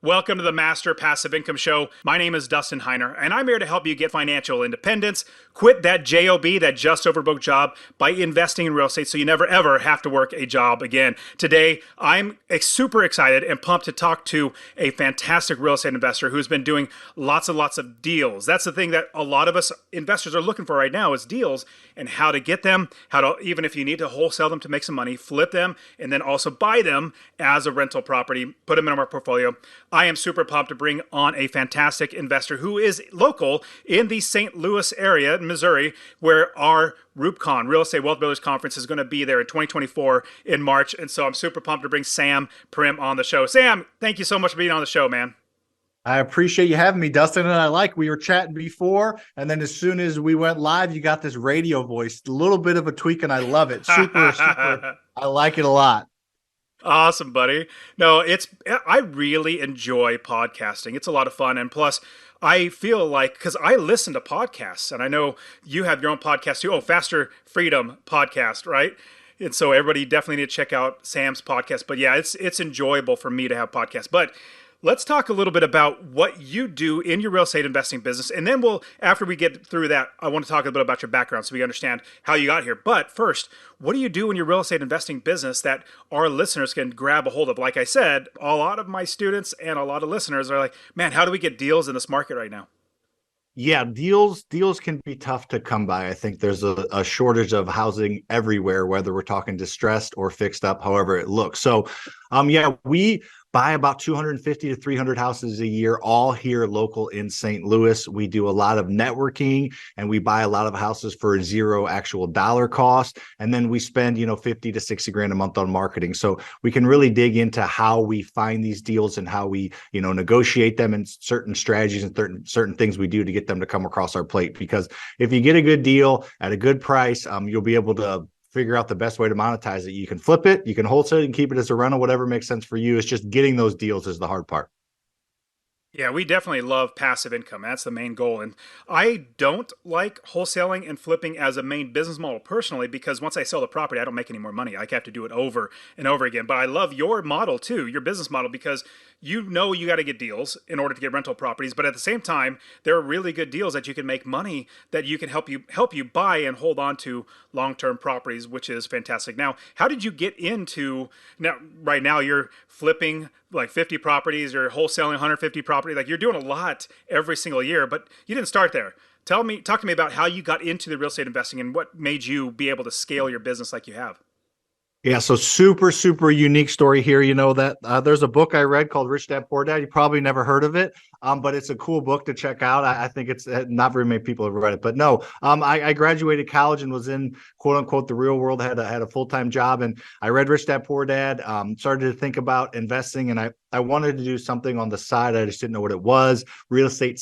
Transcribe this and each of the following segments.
Welcome to the Master Passive Income Show. My name is Dustin Heiner, and I'm here to help you get financial independence, quit that JOB, that just overbooked job, by investing in real estate so you never ever have to work a job again. Today, I'm super excited and pumped to talk to a fantastic real estate investor who's been doing lots and lots of deals. That's the thing that a lot of us investors are looking for right now is deals and how to get them, how to, even if you need to wholesale them to make some money, flip them, and then also buy them as a rental property, put them in our portfolio. I am super pumped to bring on a fantastic investor who is local in the St. Louis area in Missouri, where our RoopCon, Real Estate Wealth Builders Conference, is going to be there in 2024 in March. And so I'm super pumped to bring Sam Primm on the show. Sam, thank you so much for being on the show, man. I appreciate you having me, Dustin. And we were chatting before, and then as soon as we went live, you got this radio voice, a little bit of a tweak, and I love it. Super. I like it a lot. Awesome, buddy. No, I really enjoy podcasting. It's a lot of fun. And plus, I feel like, because I listen to podcasts, and I know you have your own podcast too. Oh, Faster Freedom podcast, right? And so everybody definitely need to check out Sam's podcast. But yeah, it's enjoyable for me to have podcasts. But let's talk a little bit about what you do in your real estate investing business. And then after we get through that, I want to talk a bit about your background so we understand how you got here. But first, what do you do in your real estate investing business that our listeners can grab a hold of? Like I said, a lot of my students and a lot of listeners are like, man, how do we get deals in this market right now? Yeah, deals can be tough to come by. I think there's a shortage of housing everywhere, whether we're talking distressed or fixed up, however it looks. So, we buy about 250 to 300 houses a year, all here local in St. Louis. We do a lot of networking, and we buy a lot of houses for zero actual dollar cost. And then we spend, 50 to 60 grand a month on marketing. So we can really dig into how we find these deals and how we, negotiate them, and certain strategies and certain things we do to get them to come across our plate. Because if you get a good deal at a good price, you'll be able to figure out the best way to monetize it. You can flip it, you can wholesale it, and keep it as a rental, whatever makes sense for you. It's just getting those deals is the hard part. Yeah, we definitely love passive income. That's the main goal. And I don't like wholesaling and flipping as a main business model personally, because once I sell the property, I don't make any more money. I have to do it over and over again. But I love your model too, your business model, because you got to get deals in order to get rental properties. But at the same time, there are really good deals that you can make money that you can help you buy and hold on to long-term properties, which is fantastic. Now, how did you get into, right now you're flipping like 50 properties, you're wholesaling 150 properties, like you're doing a lot every single year, but you didn't start there. Talk to me about how you got into the real estate investing and what made you be able to scale your business like you have. Yeah, so super unique story here. That there's a book I read called Rich Dad Poor Dad. You probably never heard of it, but it's a cool book to check out. I think it's not very many people have read it, but no. I graduated college and was in quote unquote the real world. Had a full-time job, and I read Rich Dad Poor Dad. Started to think about investing, and I wanted to do something on the side. I just didn't know what it was. Real estate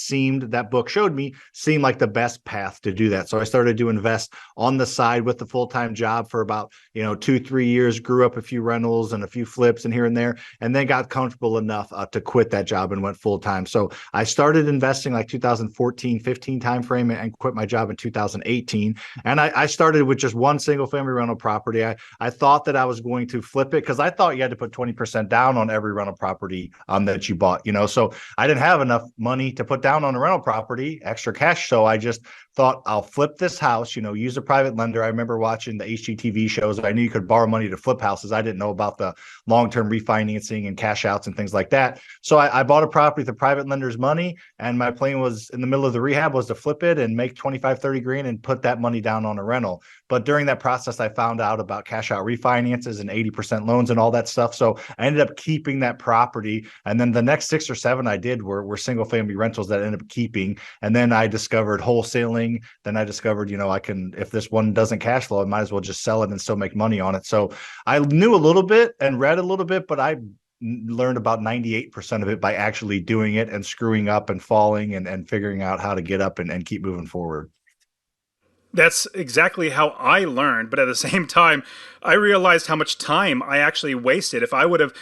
that book showed me seemed like the best path to do that. So I started to invest on the side with the full-time job for about 2-3 years, grew up a few rentals and a few flips and here and there, and then got comfortable enough to quit that job and went full-time. So I started investing like 2014-15 timeframe and quit my job in 2018. And I started with just one single family rental property. I thought that I was going to flip it because I thought you had to put 20% down on every rental property that you bought, so I didn't have enough money to put down on a rental property, extra cash. So I just thought I'll flip this house, use a private lender. I remember watching the HGTV shows. I knew you could borrow money to flip houses. I didn't know about the long-term refinancing and cash outs and things like that. So I bought a property with a private lender's money, and my plan was in the middle of the rehab was to flip it and make 25-30 grand and put that money down on a rental. But during that process, I found out about cash out refinances and 80% loans and all that stuff. So I ended up keeping that property. And then the next 6 or 7 I did were single family rentals that I ended up keeping. And then I discovered wholesaling. Then I discovered, if this one doesn't cash flow, I might as well just sell it and still make money on it. So I knew a little bit and read a little bit, but I learned about 98% of it by actually doing it and screwing up and falling and figuring out how to get up and keep moving forward. That's exactly how I learned. But at the same time, I realized how much time I actually wasted. If I would have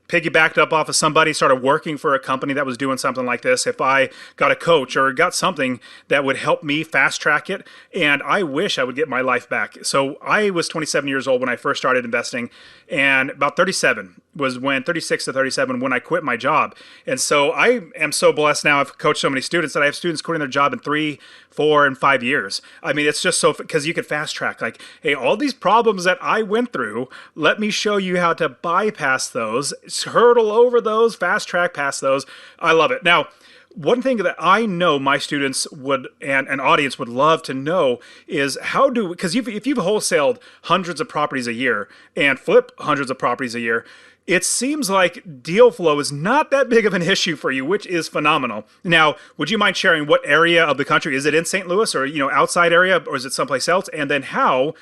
piggybacked up off of somebody, started working for a company that was doing something like this, if I got a coach or got something that would help me fast track it, and I wish I would get my life back. So I was 27 years old when I first started investing, and about 37 was when 36 to 37 when I quit my job. And so I am so blessed now. I've coached so many students that I have students quitting their job in 3, 4, and 5 years. I mean, it's just so, because you could fast track, like, hey, all these problems that I went through, let me show you how to bypass those, hurdle over those, fast track past those. I love it. Now, one thing that I know my students would, and an audience would love to know, is how do, because if you've wholesaled hundreds of properties a year and flip hundreds of properties a year, it seems like deal flow is not that big of an issue for you, which is phenomenal. Now, would you mind sharing what area of the country? Is it in St. Louis, or, outside area, or is it someplace else? And then how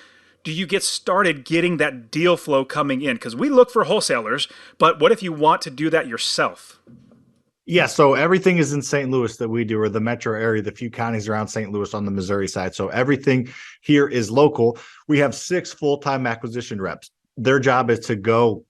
do you get started getting that deal flow coming in? Because we look for wholesalers, but what if you want to do that yourself? Yeah, so everything is in St. Louis that we do, or the metro area, the few counties around St. Louis on the Missouri side. So everything here is local. We have 6 full-time acquisition reps. Their job is to go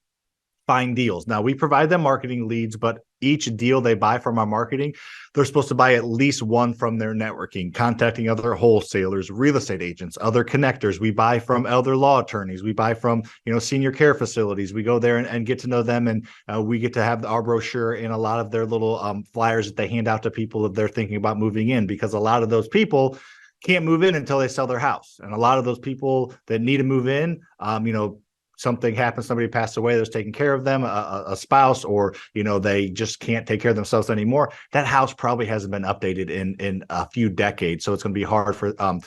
find deals. Now, we provide them marketing leads, but each deal they buy from our marketing, they're supposed to buy at least one from their networking, contacting other wholesalers, real estate agents, other connectors. We buy from other law attorneys. We buy from, senior care facilities. We go there and get to know them, and we get to have our brochure in a lot of their little flyers that they hand out to people if they're thinking about moving in, because a lot of those people can't move in until they sell their house. And a lot of those people that need to move in, something happens, somebody passed away that's taking care of them, a spouse, or they just can't take care of themselves anymore, that house probably hasn't been updated in a few decades, so it's going to be hard for them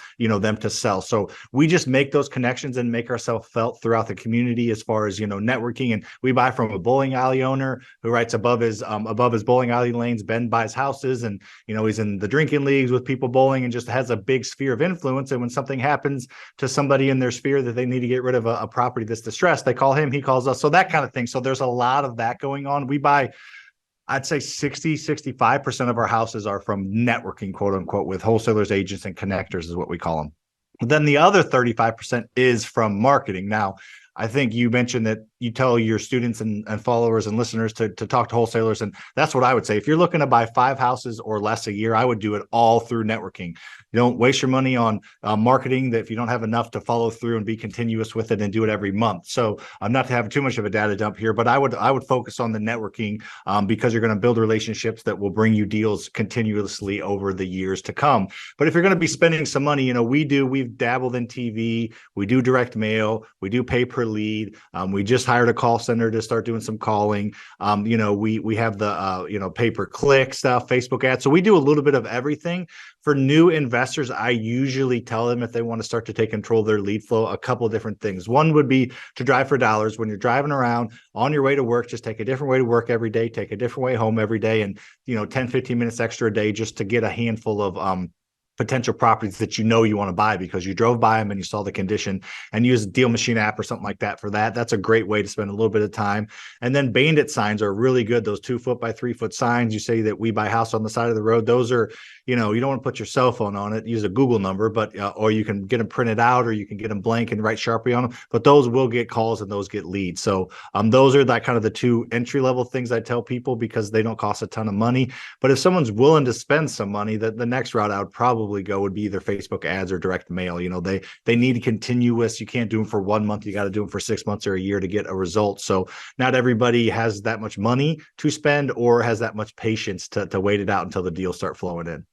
to sell. So we just make those connections and make ourselves felt throughout the community as far as networking. And we buy from a bowling alley owner who writes above his bowling alley lanes, Ben buys houses, and he's in the drinking leagues with people bowling and just has a big sphere of influence. And when something happens to somebody in their sphere that they need to get rid of a property that's distressed, they call him, he calls us. So that kind of thing. So there's a lot of that going on. We buy, I'd say 65% of our houses are from networking, quote unquote, with wholesalers, agents, and connectors is what we call them. But then the other 35% is from marketing. Now, I think you mentioned that you tell your students and followers and listeners to talk to wholesalers. And that's what I would say. If you're looking to buy 5 houses or less a year, I would do it all through networking. You don't waste your money on marketing that if you don't have enough to follow through and be continuous with it and do it every month. So I'm not to have too much of a data dump here, but I would focus on the networking because you're going to build relationships that will bring you deals continuously over the years to come. But if you're going to be spending some money, we've dabbled in TV, we do direct mail, we do pay per lead. We just hired a call center to start doing some calling. We have the pay per click stuff, Facebook ads. So we do a little bit of everything. For new investors, I usually tell them, if they want to start to take control of their lead flow, a couple of different things. One would be to drive for dollars. When you're driving around on your way to work, just take a different way to work every day, take a different way home every day, and 10, 15 minutes extra a day just to get a handful of potential properties that you want to buy because you drove by them and you saw the condition, and use a Deal Machine app or something like that for that. That's a great way to spend a little bit of time. And then bandit signs are really good. Those 2-foot by 3-foot signs. You say that we buy house on the side of the road. Those are, you don't want to put your cell phone on it. Use a Google number, but or you can get them printed out, or you can get them blank and write Sharpie on them. But those will get calls and those get leads. So those are that kind of the 2 entry level things I tell people because they don't cost a ton of money. But if someone's willing to spend some money, the next route I would probably go would be either Facebook ads or direct mail. They need continuous. You can't do them for 1 month. You got to do them for 6 months or a year to get a result. So not everybody has that much money to spend or has that much patience to wait it out until the deals start flowing in.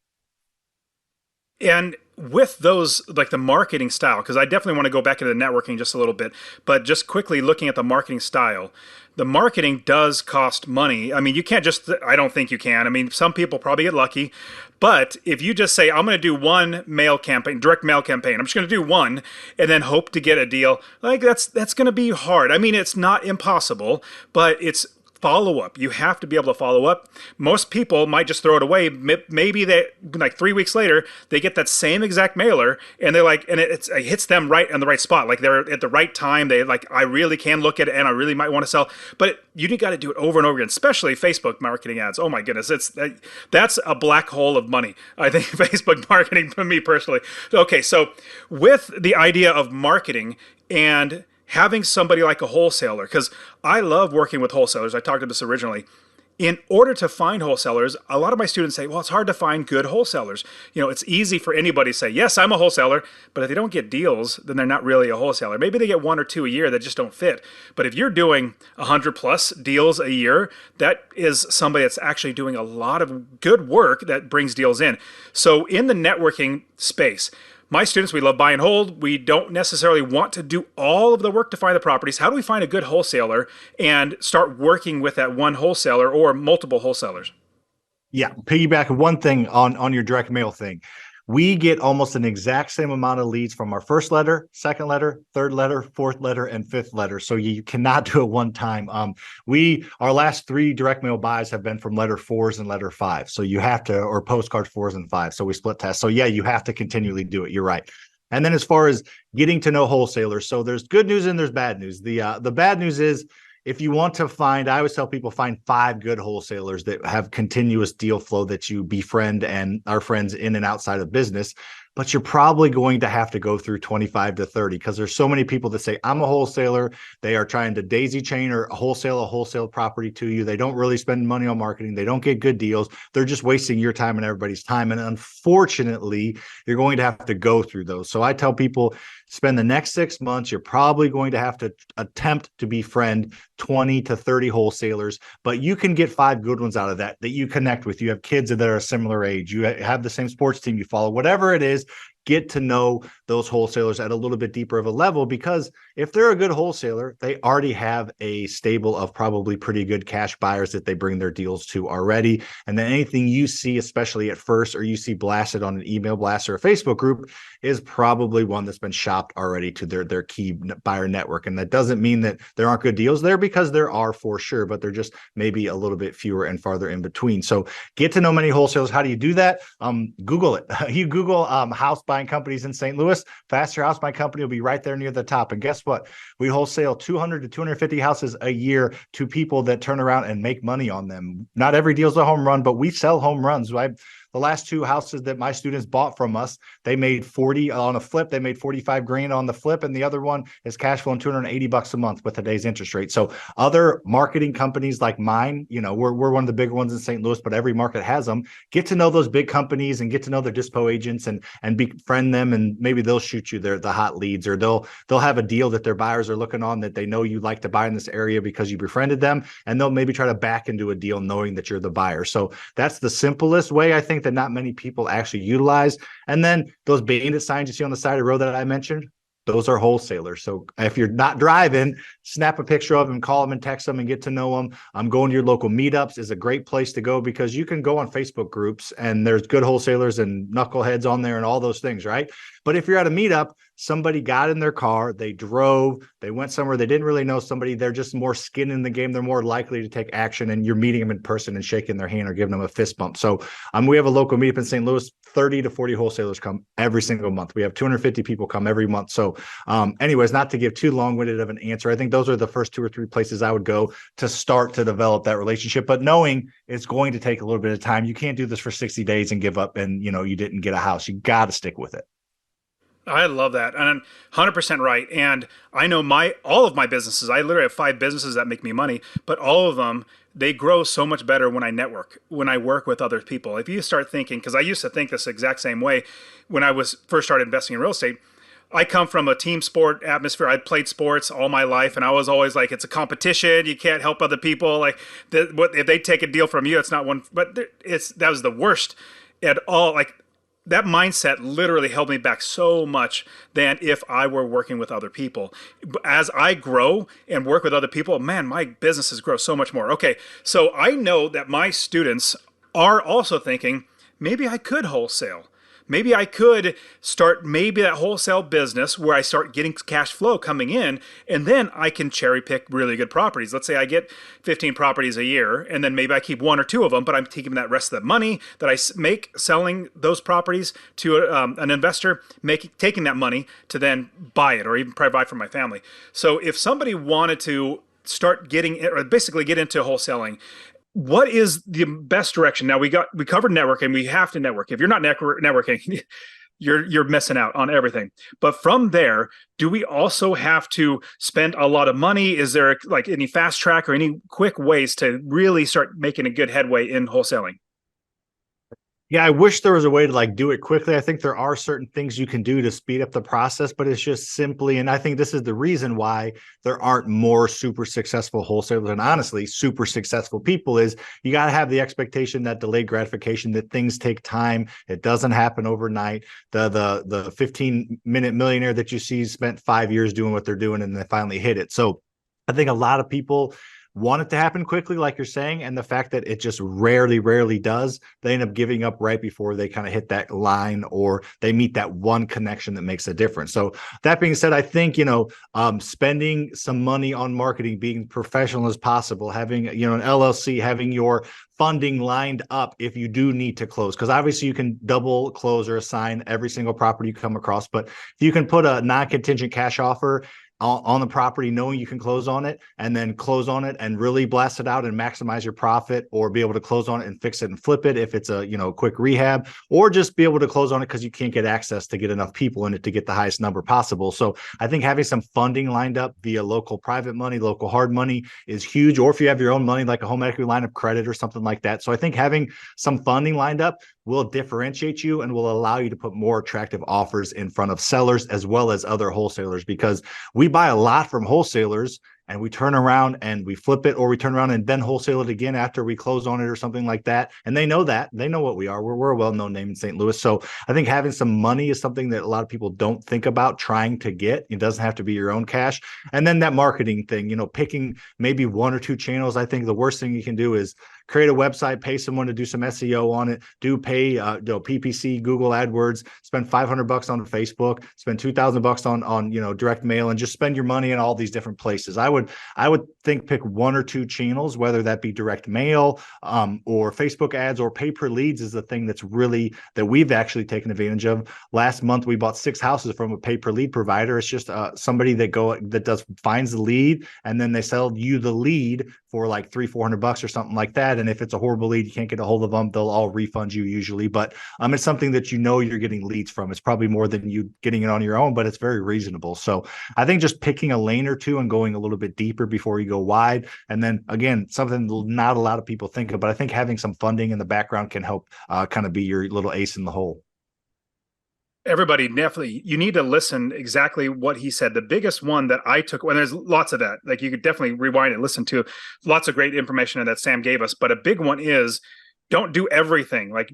And with those, like the marketing style, because I definitely want to go back into networking just a little bit, but just quickly looking at the marketing style, the marketing does cost money. I mean, you can't just, I don't think you can. I mean, some people probably get lucky, but if you just say, I'm going to do one mail campaign, direct mail campaign, I'm just going to do one and then hope to get a deal, like that's going to be hard. I mean, it's not impossible, but it's follow up. You have to be able to follow up. Most people might just throw it away. Maybe they, like 3 weeks later, they get that same exact mailer and they're like, and it hits them right in the right spot. Like they're at the right time. They like, I really can look at it and I really might want to sell. But you got to do it over and over again, especially Facebook marketing ads. Oh my goodness. That's a black hole of money. I think Facebook marketing for me personally. Okay. So with the idea of marketing and having somebody like a wholesaler, because I love working with wholesalers. I talked about this originally. In order to find wholesalers, a lot of my students say, well, it's hard to find good wholesalers. It's easy for anybody to say, yes, I'm a wholesaler, but if they don't get deals, then they're not really a wholesaler. Maybe they get one or two a year that just don't fit. But if you're doing 100 plus deals a year, that is somebody that's actually doing a lot of good work that brings deals in. So in the networking space, my students, we love buy and hold. We don't necessarily want to do all of the work to find the properties. How do we find a good wholesaler and start working with that one wholesaler or multiple wholesalers? Yeah, piggyback one thing on your direct mail thing. We get almost an exact same amount of leads from our first letter, second letter, third letter, fourth letter, and fifth letter. So you cannot do it one time. Our last 3 direct mail buys have been from letter 4s and letter 5. So you have to, or postcard 4s and 5s. So we split test. So yeah, you have to continually do it. You're right. And then as far as getting to know wholesalers, so there's good news and there's bad news. The bad news is, if you want to find, I always tell people, find 5 good wholesalers that have continuous deal flow that you befriend and are friends in and outside of business. But you're probably going to have to go through 25 to 30 because there's so many people that say, I'm a wholesaler. They are trying to daisy chain or wholesale a wholesale property to you. They don't really spend money on marketing. They don't get good deals. They're just wasting your time and everybody's time. And unfortunately, you're going to have to go through those. So I tell people, spend the next 6 months. You're probably going to have to attempt to befriend 20 to 30 wholesalers, but you can get 5 good ones out of that you connect with. You have kids that are a similar age. You have the same sports team you follow, whatever it is. Get to know those wholesalers at a little bit deeper of a level, because if they're a good wholesaler, they already have a stable of probably pretty good cash buyers that they bring their deals to already. And then anything you see, especially at first, or you see blasted on an email blast or a Facebook group, is probably one that's been shopped already to their key buyer network. And that doesn't mean that there aren't good deals there, because there are for sure, but they're just maybe a little bit fewer and farther in between. So get to know many wholesalers. How do you do that? Google it. You Google house buying companies in St. Louis, Faster House Buying Company will be right there near the top. And guess what? We wholesale 200 to 250 houses a year to people that turn around and make money on them. Not every deal is a home run, but we sell home runs. The last 2 houses that my students bought from us, they made 40 on a flip. They made 45 grand on the flip. And the other one is cash flowing $280 a month with today's interest rate. So other marketing companies like mine, we're one of the bigger ones in St. Louis, but every market has them. Get to know those big companies and get to know their dispo agents and befriend them. And maybe they'll shoot you the hot leads, or they'll have a deal that their buyers are looking on that they know you like to buy in this area because you befriended them. And they'll maybe try to back into a deal knowing that you're the buyer. So that's the simplest way, I think, that not many people actually utilize. And then those bandit signs you see on the side of the road that I mentioned, those are wholesalers. So if you're not driving, snap a picture of them, call them and text them and get to know them. Going to your local meetups is a great place to go, because you can go on Facebook groups and there's good wholesalers and knuckleheads on there and all those things, right? But if you're at a meetup, somebody got in their car, they drove, they went somewhere, they didn't really know somebody, they're just more skin in the game, they're more likely to take action, and you're meeting them in person and shaking their hand or giving them a fist bump. So we have a local meetup in St. Louis, 30 to 40 wholesalers come every single month. We have 250 people come every month. So anyways, not to give too long-winded of an answer, I think those are the first 2 or 3 places I would go to start to develop that relationship, but knowing it's going to take a little bit of time. You can't do this for 60 days and give up and you didn't get a house. You got to stick with it. I love that. And I'm 100% right. And I know all of my businesses, I literally have 5 businesses that make me money, but all of them, they grow so much better when I network, when I work with other people. If you start thinking, because I used to think this exact same way when I was first started investing in real estate. I come from a team sport atmosphere. I played sports all my life, and I was always like, it's a competition. You can't help other people. Like, if they take a deal from you, it's not one. But that was the worst at all. Like, that mindset literally held me back so much than if I were working with other people. As I grow and work with other people, man, my businesses grow so much more. Okay, so I know that my students are also thinking, maybe I could wholesale. Maybe I could start that wholesale business where I start getting cash flow coming in, and then I can cherry pick really good properties. Let's say I get 15 properties a year, and then maybe I keep 1 or 2 of them, but I'm taking that rest of the money that I make selling those properties to an investor, taking that money to then buy it or even provide for my family. So if somebody wanted to start or basically get into wholesaling, what is the best direction? Now we covered networking. We have to network. If you're not networking, you're missing out on everything. But from there, do we also have to spend a lot of money? Is there like any fast track or any quick ways to really start making a good headway in wholesaling? Yeah, I wish there was a way to like do it quickly. I think there are certain things you can do to speed up the process, but it's just simply, and I think this is the reason why there aren't more super successful wholesalers and honestly super successful people is you got to have the expectation that delayed gratification, that things take time. It doesn't happen overnight. The 15-minute millionaire that you see spent 5 years doing what they're doing and they finally hit it. So I think a lot of people want it to happen quickly, like you're saying, and the fact that it just rarely does, they end up giving up right before they kind of hit that line or they meet that one connection that makes a difference. So that being said, I think, spending some money on marketing, being professional as possible, having, an LLC, having your funding lined up if you do need to close, because obviously you can double close or assign every single property you come across, but if you can put a non-contingent cash offer on the property, knowing you can close on it and then close on it and really blast it out and maximize your profit, or be able to close on it and fix it and flip it if it's a quick rehab, or just be able to close on it because you can't get access to get enough people in it to get the highest number possible. So I think having some funding lined up via local private money, local hard money is huge, or if you have your own money like a home equity line of credit or something like that. So I think having some funding lined up will differentiate you and will allow you to put more attractive offers in front of sellers as well as other wholesalers, because we buy a lot from wholesalers and we turn around and we flip it, or we turn around and then wholesale it again after we close on it or something like that. And they know that. They know what we are. We're a well-known name in St. Louis. So I think having some money is something that a lot of people don't think about trying to get. It doesn't have to be your own cash. And then that marketing thing, picking maybe one or two channels. I think the worst thing you can do is create a website, pay someone to do some SEO on it, pay PPC, Google AdWords, spend $500 on Facebook, spend $2,000 on direct mail, and just spend your money in all these different places. I would think pick one or two channels, whether that be direct mail or Facebook ads, or pay per leads is the thing that we've actually taken advantage of. Last month we bought 6 houses from a pay per lead provider. It's just somebody that finds the lead, and then they sell you the lead for like $300-400 or something like that. And if it's a horrible lead, you can't get a hold of them, they'll all refund you usually. But it's something that you're getting leads from. It's probably more than you getting it on your own, but it's very reasonable. So I think just picking a lane or two and going a little bit deeper before you go wide. And then again, something not a lot of people think of, but I think having some funding in the background can help kind of be your little ace in the hole. Everybody, definitely, you need to listen exactly what he said. The biggest one that I took, when there's lots of that, like you could definitely rewind and listen to lots of great information that Sam gave us. But a big one is, don't do everything. Like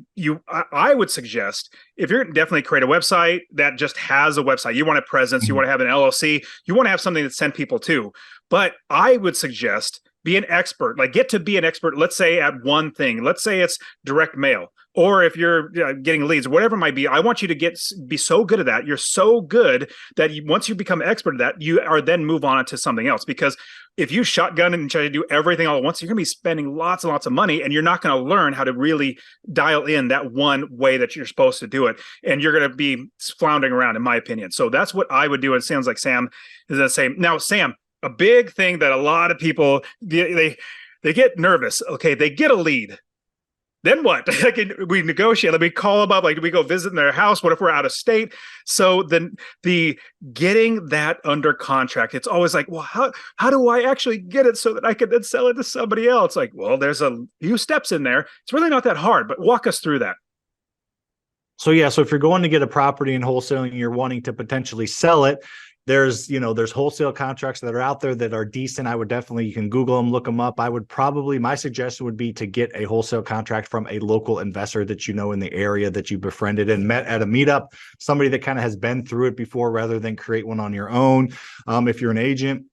I would suggest, if you're definitely create a website that just has a website, you want a presence, you want to have an LLC, you want to have something that send people to. But I would suggest be an expert, like get to be an expert, let's say at one thing. Let's say it's direct mail, or if you're getting leads, whatever it might be. I want you to be so good at that. You're so good that once you become expert at that, you are then move on to something else. Because if you shotgun and try to do everything all at once, you're going to be spending lots and lots of money, and you're not going to learn how to really dial in that one way that you're supposed to do it. And you're going to be floundering around, in my opinion. So that's what I would do. It sounds like Sam is the same. Now, Sam, a big thing that a lot of people, they get nervous. Okay, they get a lead. Then what? Like we negotiate. Let me call them up. Like, do we go visit their house? What if we're out of state? So then the getting that under contract, it's always like, well, how do I actually get it so that I can then sell it to somebody else? Like, well, there's a few steps in there. It's really not that hard, but walk us through that. So if you're going to get a property in wholesaling, you're wanting to potentially sell it, there's wholesale contracts that are out there that are decent. You can Google them, look them up. My suggestion would be to get a wholesale contract from a local investor that in the area that you befriended and met at a meetup, somebody that kind of has been through it before, rather than create one on your own. If you're an agent,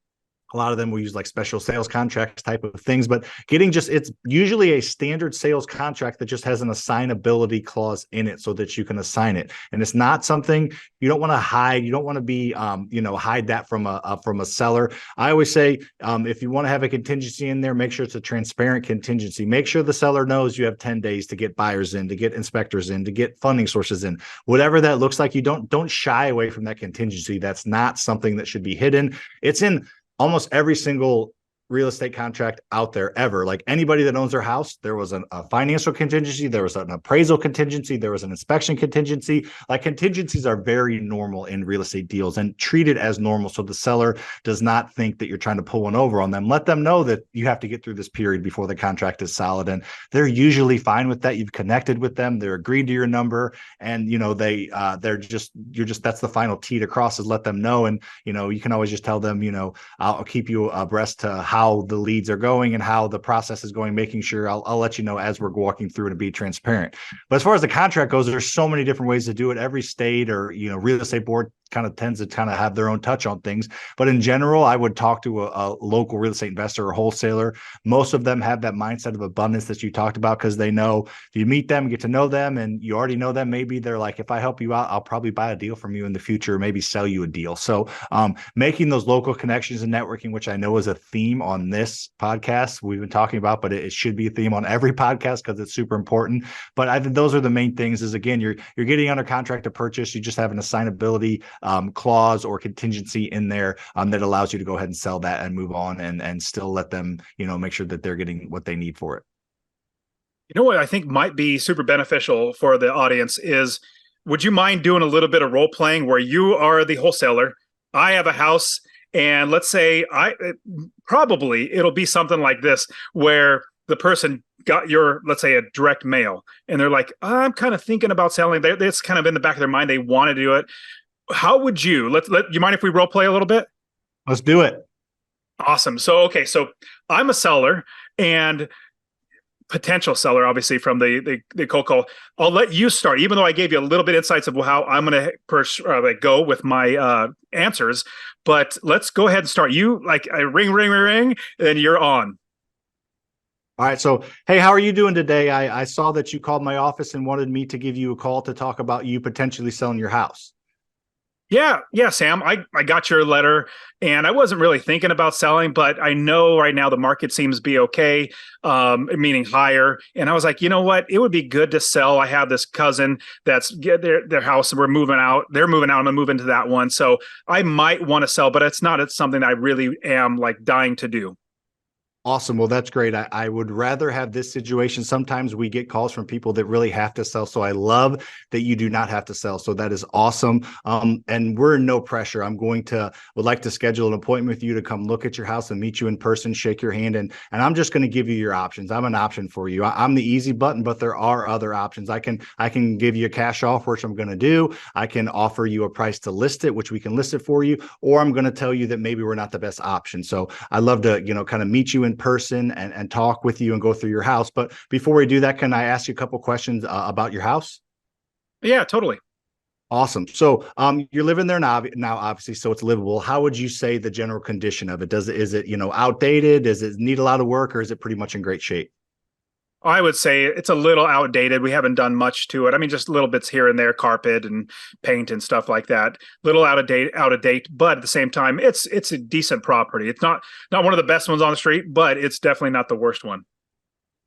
a lot of them will use like special sales contracts type of things, but it's usually a standard sales contract that just has an assignability clause in it so that you can assign it. And it's not something you don't want to hide. You don't want to be, hide that from a seller. I always say, if you want to have a contingency in there, make sure it's a transparent contingency. Make sure the seller knows you have 10 days to get buyers in, to get inspectors in, to get funding sources in, whatever that looks like. You don't shy away from that contingency. That's not something that should be hidden. It's in almost every single real estate contract out there ever. Like anybody that owns their house, there was a financial contingency, there was an appraisal contingency, there was an inspection contingency. Like contingencies are very normal in real estate deals and treated as normal. So the seller does not think that you're trying to pull one over on them. Let them know that you have to get through this period before the contract is solid. And they're usually fine with that. You've connected with them, they're agreed to your number, and they're just that's the final T to cross, is let them know. And you can always just tell them, I'll keep you abreast to how the leads are going and how the process is going, making sure I'll let you know as we're walking through to be transparent. But as far as the contract goes, there's so many different ways to do it. Every state or real estate board tends to have their own touch on things. But in general, I would talk to a local real estate investor or wholesaler. Most of them have that mindset of abundance that you talked about, because they know if you meet them, get to know them, and you already know them, maybe they're like, if I help you out, I'll probably buy a deal from you in the future, or maybe sell you a deal. So making those local connections and networking, which I know is a theme on this podcast we've been talking about, but it should be a theme on every podcast because it's super important. But I think those are the main things. Is again, you're getting under contract to purchase. You just have an assignability clause or contingency in there that allows you to go ahead and sell that and move on, and still let them make sure that they're getting what they need for it. You know what I think might be super beneficial for the audience is, would you mind doing a little bit of role playing where you are the wholesaler? I have a house, and let's say probably it'll be something like this, where the person got your, let's say, a direct mail, and they're like, I'm kind of thinking about selling. It's kind of in the back of their mind. They want to do it. How would you, you mind if we role play a little bit? Let's do it. Awesome. So I'm a seller and potential seller, obviously, from the cold call. I'll let you start, even though I gave you a little bit insights of how I'm going to go with my answers. But let's go ahead and start. You ring, and you're on. All right. So, hey, how are you doing today? I saw that you called my office and wanted me to give you a call to talk about you potentially selling your house. Yeah, Sam, I got your letter, and I wasn't really thinking about selling, but I know right now the market seems to be okay, meaning higher. And I was like, you know what? It would be good to sell. I have this cousin that's their house, and we're moving out. They're moving out. I'm gonna move into that one. So I might want to sell, but it's something I really am dying to do. Awesome. Well, that's great. I would rather have this situation. Sometimes we get calls from people that really have to sell. So I love that you do not have to sell. So that is awesome. And we're in no pressure. Would like to schedule an appointment with you to come look at your house and meet you in person, shake your hand. And I'm just going to give you your options. I'm an option for you. I'm the easy button, but there are other options. I can give you a cash offer, which I'm going to do. I can offer you a price to list it, which we can list it for you. Or I'm going to tell you that maybe we're not the best option. So I love to, kind of meet you in person and talk with you and go through your house. But before we do that, can I ask you a couple questions about your house? Yeah, totally. Awesome. So you're living there now, obviously, so it's livable. How would you say the general condition of it? Is it outdated? Does it need a lot of work, or is it pretty much in great shape? I would say it's a little outdated. We haven't done much to it. I mean, just little bits here and there, carpet and paint and stuff like that. Little out of date, but at the same time, it's a decent property. It's not one of the best ones on the street, but it's definitely not the worst one.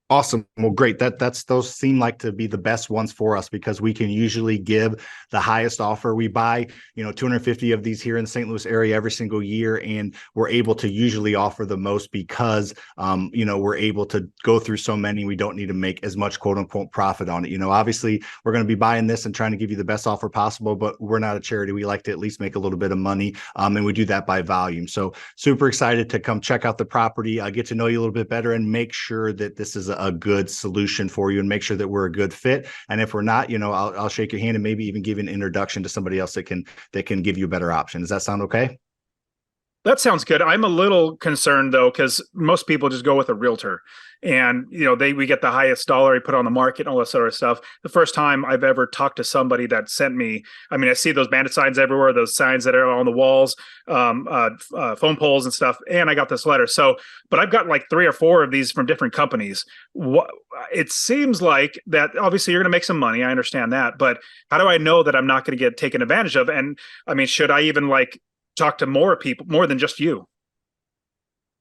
Awesome. Well, great. Those seem like to be the best ones for us, because we can usually give the highest offer. We buy, 250 of these here in the St. Louis area every single year, and we're able to usually offer the most because, we're able to go through so many. We don't need to make as much quote unquote profit on it. Obviously we're going to be buying this and trying to give you the best offer possible, but we're not a charity. We like to at least make a little bit of money. And we do that by volume. So super excited to come check out the property, get to know you a little bit better, and make sure that this is a good solution for you, and make sure that we're a good fit. And if we're not, I'll shake your hand and maybe even give an introduction to somebody else that can give you a better option. Does that sound okay? That sounds good. I'm a little concerned though, because most people just go with a realtor, and we get the highest dollar, we put on the market, and all this sort of stuff. The first time I've ever talked to somebody that sent me, I mean, I see those bandit signs everywhere, those signs that are on the walls, phone poles and stuff, and I got this letter. So, but I've got like 3 or 4 of these from different companies. It seems like that obviously you're going to make some money. I understand that, but how do I know that I'm not going to get taken advantage of? And I mean, should I even talk to more people, more than just you?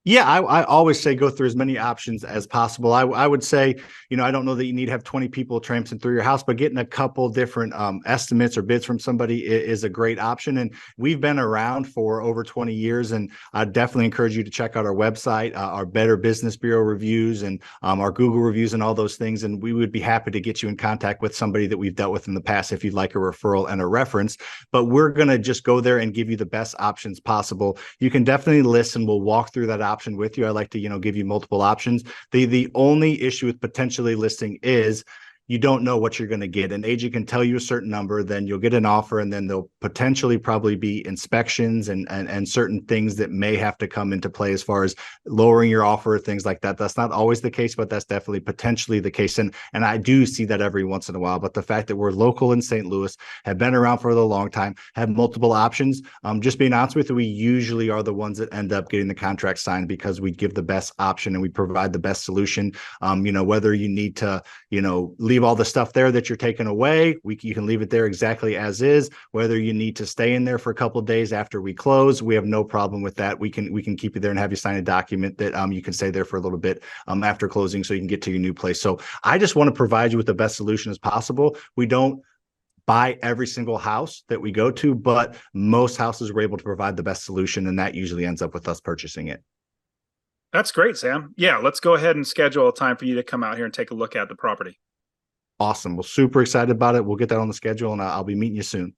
Yeah, I always say go through as many options as possible. I would say, I don't know that you need to have 20 people tramping through your house, but getting a couple different estimates or bids from somebody is a great option. And we've been around for over 20 years, and I definitely encourage you to check out our website, our Better Business Bureau reviews, and our Google reviews, and all those things. And we would be happy to get you in contact with somebody that we've dealt with in the past if you'd like a referral and a reference. But we're going to just go there and give you the best options possible. You can definitely listen. We'll walk through that option with you. I like to, give you multiple options. The only issue with potentially listing is you don't know what you're going to get. An agent can tell you a certain number, then you'll get an offer, and then there'll potentially probably be inspections and certain things that may have to come into play as far as lowering your offer, things like that. That's not always the case, but that's definitely potentially the case. And I do see that every once in a while. But the fact that we're local in St. Louis, have been around for a long time, have multiple options, just being honest with you, we usually are the ones that end up getting the contract signed because we give the best option and we provide the best solution. Whether you need to, leave all the stuff there that you're taking away, you can leave it there exactly as is. Whether you need to stay in there for a couple of days after we close, we have no problem with that. We can keep you there and have you sign a document that you can stay there for a little bit after closing, so you can get to your new place. So I just want to provide you with the best solution as possible. We don't buy every single house that we go to, but most houses we're able to provide the best solution, and that usually ends up with us purchasing it. That's great, Sam. Yeah, let's go ahead and schedule a time for you to come out here and take a look at the property. Awesome. Well, super excited about it. We'll get that on the schedule, and I'll be meeting you soon.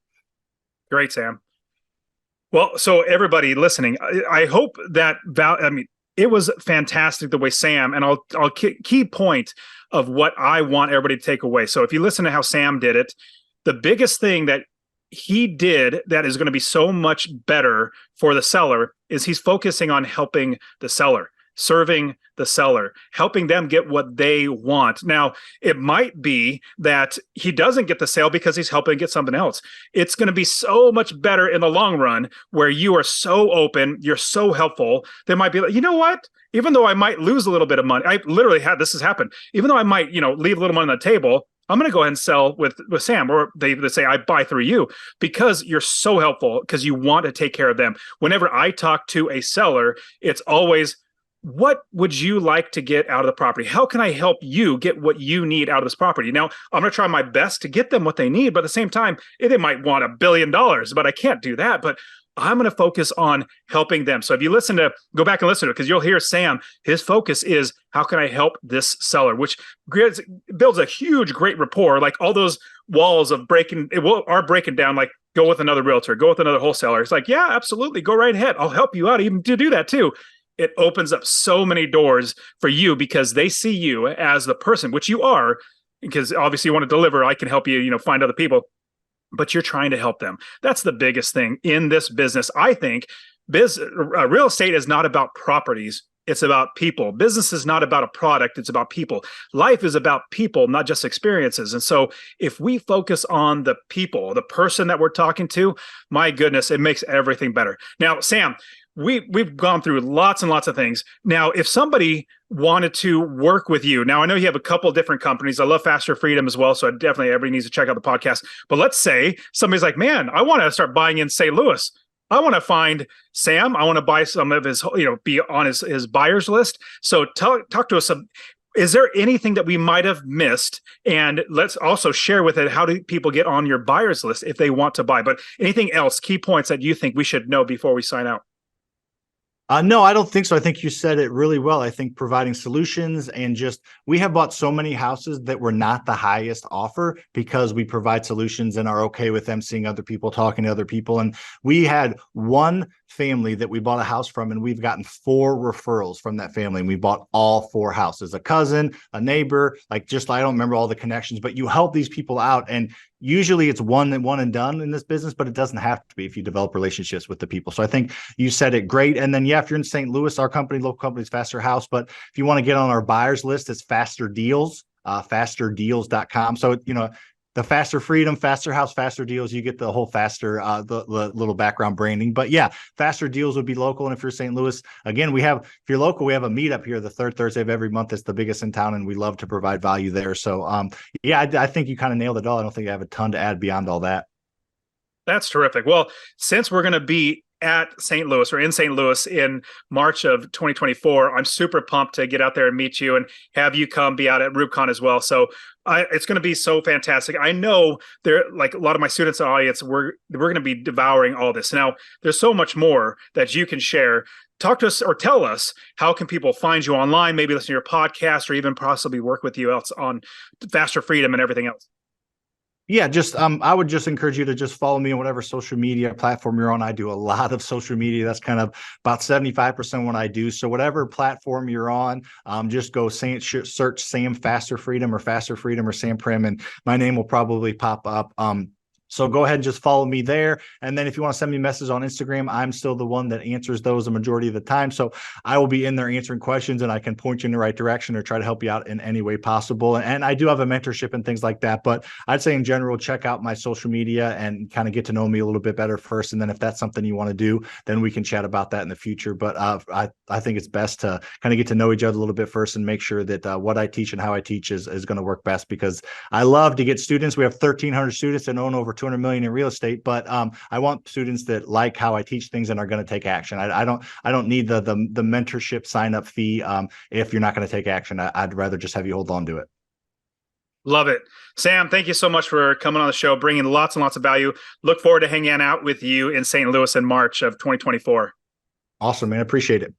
Great, Sam. Well, so everybody listening, I hope that it was fantastic the way Sam, and I'll key point of what I want everybody to take away. So if you listen to how Sam did it, the biggest thing that he did that is going to be so much better for the seller is he's focusing on helping the seller, serving the seller, helping them get what they want. Now, it might be that he doesn't get the sale because he's helping get something else. It's going to be so much better in the long run where you are so open, you're so helpful. They might be like, you know what? Even though I might lose a little bit of money, I literally had this has happened. Even though I might, leave a little money on the table, I'm going to go ahead and sell with Sam, or they say I buy through you because you're so helpful, because you want to take care of them. Whenever I talk to a seller, it's always, what would you like to get out of the property? How can I help you get what you need out of this property? Now, I'm going to try my best to get them what they need, but at the same time, they might want $1 billion, but I can't do that. But I'm going to focus on helping them. So if you go back and listen to it, because you'll hear Sam, his focus is, how can I help this seller, which builds a huge, great rapport. Like all those walls of are breaking down, like go with another realtor, go with another wholesaler. It's like, yeah, absolutely. Go right ahead. I'll help you out even to do that too. It opens up so many doors for you because they see you as the person, which you are, because obviously you want to deliver. I can help you, find other people, but you're trying to help them. That's the biggest thing in this business. I think real estate is not about properties. It's about people. Business is not about a product. It's about people. Life is about people, not just experiences. And so if we focus on the people, the person that we're talking to, my goodness, it makes everything better. Now, Sam, we've gone through lots and lots of things. Now, if somebody wanted to work with you, now I know you have a couple of different companies. I love Faster Freedom as well. So everybody needs to check out the podcast. But let's say somebody's like, man, I want to start buying in St. Louis. I want to find Sam. I want to buy some of his, be on his buyer's list. So talk to us. Is there anything that we might have missed? And let's also share with it, how do people get on your buyer's list if they want to buy? But anything else, key points that you think we should know before we sign out? No, I don't think so. I think you said it really well. I think providing solutions, and we have bought so many houses that were not the highest offer because we provide solutions and are okay with them seeing other people, talking to other people. And we had one family that we bought a house from, and we've gotten 4 referrals from that family. And we bought all 4 houses, a cousin, a neighbor, I don't remember all the connections, but you help these people out. And usually it's one and done in this business, but it doesn't have to be if you develop relationships with the people. So I think you said it great. And then, if you're in St. Louis, our local company is Faster House. But if you want to get on our buyers list, it's Faster Deals, fasterdeals.com. So, the Faster Freedom, Faster House, Faster Deals, you get the whole Faster, the little background branding. But yeah, Faster Deals would be local. And if you're St. Louis, again, if you're local, we have a meetup here the third Thursday of every month. It's the biggest in town, and we love to provide value there. So I think you kind of nailed it all. I don't think I have a ton to add beyond all that. That's terrific. Well, since we're going to be at St. Louis or in St. Louis in March of 2024. I'm super pumped to get out there and meet you and have you come be out at RubeCon as well. So it's going to be so fantastic. I know there, like a lot of my students in the audience, we're going to be devouring all this. Now, there's so much more that you can share. Talk to us or tell us, how can people find you online, maybe listen to your podcast, or even possibly work with you else on Faster Freedom and everything else? Yeah, just I would just encourage you to just follow me on whatever social media platform you're on. I do a lot of social media. That's kind of about 75% what I do. So whatever platform you're on, just go search Sam Faster Freedom or Sam Primm, and my name will probably pop up. So go ahead and just follow me there. And then if you want to send me messages on Instagram, I'm still the one that answers those a majority of the time. So I will be in there answering questions, and I can point you in the right direction or try to help you out in any way possible. And I do have a mentorship and things like that. But I'd say in general, check out my social media and kind of get to know me a little bit better first. And then if that's something you want to do, then we can chat about that in the future. But I think it's best to kind of get to know each other a little bit first and make sure that what I teach and how I teach is going to work best, because I love to get students. We have 1,300 students that own over 200 million in real estate, but I want students that like how I teach things and are going to take action. I don't need the mentorship sign up fee if you're not going to take action. I'd rather just have you hold on to it. Love it. Sam, thank you so much for coming on the show, bringing lots and lots of value. Look forward to hanging out with you in St. Louis in March of 2024. Awesome, man. Appreciate it.